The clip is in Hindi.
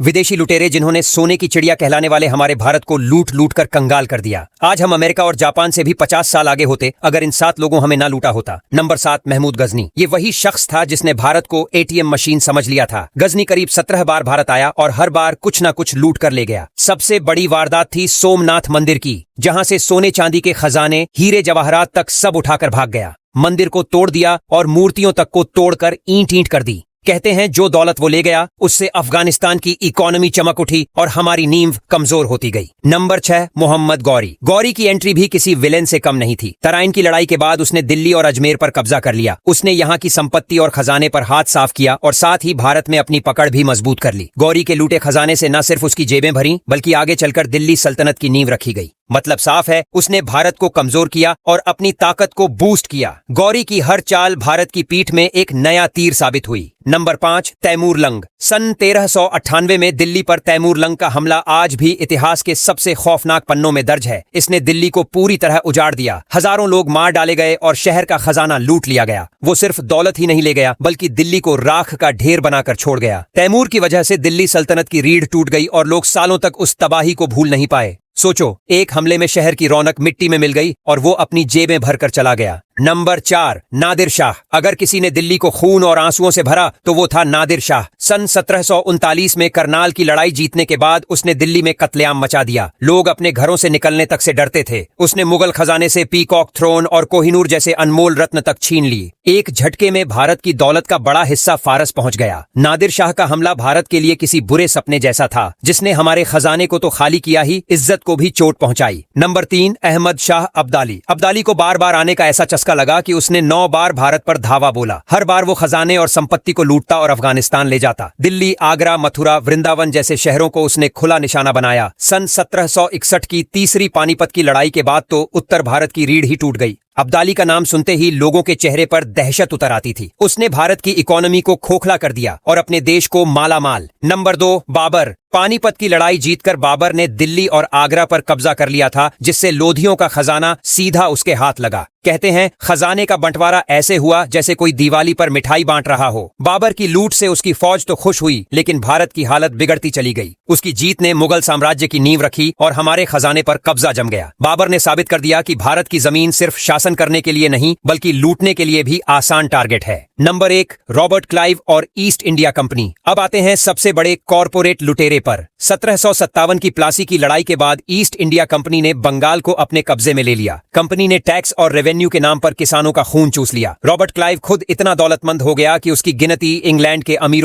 विदेशी लुटेरे जिन्होंने सोने की चिड़िया कहलाने वाले हमारे भारत को लूट लूट कर कंगाल कर दिया। आज हम अमेरिका और जापान से भी 50 साल आगे होते अगर इन 7 लोगों हमें ना लूटा होता। नंबर 7, महमूद गजनी। ये वही शख्स था जिसने भारत को एटीएम मशीन समझ लिया था। गजनी करीब 17 बार भारत आया और हर बार कुछ न कुछ लूट कर ले गया। सबसे बड़ी वारदात थी सोमनाथ मंदिर की, जहां से सोने चांदी के खजाने, हीरे जवाहरात तक सब उठाकर भाग गया। मंदिर को तोड़ दिया और मूर्तियों तक को तोड़कर ईंट ईंट कर दी। कहते हैं जो दौलत वो ले गया उससे अफगानिस्तान की इकोनॉमी चमक उठी और हमारी नींव कमजोर होती गई। नंबर 6, मोहम्मद गौरी। गौरी की एंट्री भी किसी विलेन से कम नहीं थी। तराइन की लड़ाई के बाद उसने दिल्ली और अजमेर पर कब्जा कर लिया। उसने यहाँ की संपत्ति और खजाने पर हाथ साफ किया और साथ ही भारत में अपनी पकड़ भी मजबूत कर ली। गौरी के लूटे खजाने से न सिर्फ उसकी जेबें भरी बल्कि आगे चलकर दिल्ली सल्तनत की नींव रखी गई। मतलब साफ है, उसने भारत को कमजोर किया और अपनी ताकत को बूस्ट किया। गौरी की हर चाल भारत की पीठ में एक नया तीर साबित हुई। Number 5, Taimur lung. सन 1398 में दिल्ली पर तैमूर लंग का हमला आज भी इतिहास के सबसे खौफनाक पन्नों में दर्ज है। इसने दिल्ली को पूरी तरह उजाड़ दिया। हजारों लोग मार डाले गए और शहर का खजाना लूट लिया गया। वो सिर्फ दौलत ही नहीं ले गया बल्कि दिल्ली को राख का ढेर बनाकर छोड़ गया। तैमूर की वजह से दिल्ली सल्तनत की रीढ़ टूट गई और लोग सालों तक उस तबाही को भूल नहीं पाए। सोचो, एक हमले में शहर की रौनक मिट्टी में मिल गई और वो अपनी जेबें भरकर चला गया। नंबर 4, नादिर शाह। अगर किसी ने दिल्ली को खून और आंसुओं से भरा तो वो था नादिर शाह। सन 1739 में करनाल की लड़ाई जीतने के बाद उसने दिल्ली में कत्लेआम मचा दिया। लोग अपने घरों से निकलने तक से डरते थे। उसने मुगल खजाने से पीकॉक थ्रोन और कोहिनूर जैसे अनमोल रत्न तक छीन लिए। एक झटके में भारत की दौलत का बड़ा हिस्सा फारस पहुंच गया। नादिर शाह का हमला भारत के लिए किसी बुरे सपने जैसा था, जिसने हमारे खजाने को तो खाली किया ही, इज्जत को भी चोट पहुंचाई। नंबर 3, अहमद शाह अब्दाली। अब्दाली को बार बार आने का ऐसा चस्का लगा कि उसने 9 बार भारत पर धावा बोला। हर बार वो खजाने और संपत्ति को लूटता और अफगानिस्तान ले जाता। दिल्ली, आगरा, मथुरा, वृंदावन जैसे शहरों को उसने खुला निशाना बनाया। सन 1761 की तीसरी पानीपत की लड़ाई के बाद तो उत्तर भारत की रीढ़ ही टूट गई। अब्दाली का नाम सुनते ही लोगों के चेहरे पर दहशत उतर आती थी। उसने भारत की इकोनॉमी को खोखला कर दिया और अपने देश को मालामाल। नंबर 2, बाबर। पानीपत की लड़ाई जीतकर बाबर ने दिल्ली और आगरा पर कब्जा कर लिया था, जिससे लोधियों का खजाना सीधा उसके हाथ लगा। कहते हैं खजाने का बंटवारा ऐसे हुआ जैसे कोई दिवाली पर मिठाई बांट रहा हो। बाबर की लूट से उसकी फौज तो खुश हुई, लेकिन भारत की हालत बिगड़ती चली गई। उसकी जीत ने मुगल साम्राज्य की नींव रखी और हमारे खजाने पर कब्जा जम गया। बाबर ने साबित कर दिया कि भारत की जमीन सिर्फ शासन करने के लिए नहीं बल्कि लूटने के लिए भी आसान टारगेट है। नंबर 1, रॉबर्ट क्लाइव और ईस्ट इंडिया कंपनी। अब आते हैं सबसे बड़े कॉरपोरेट लुटेरे पर। 1757 की प्लासी की लड़ाई के बाद ईस्ट इंडिया कंपनी ने बंगाल को अपने कब्जे में ले लिया। कंपनी ने टैक्स और रेवेन्यू के नाम पर किसानों का खून चूस लिया। रॉबर्ट क्लाइव खुद इतना दौलतमंद हो गया कि उसकी गिनती इंग्लैंड के अमीरों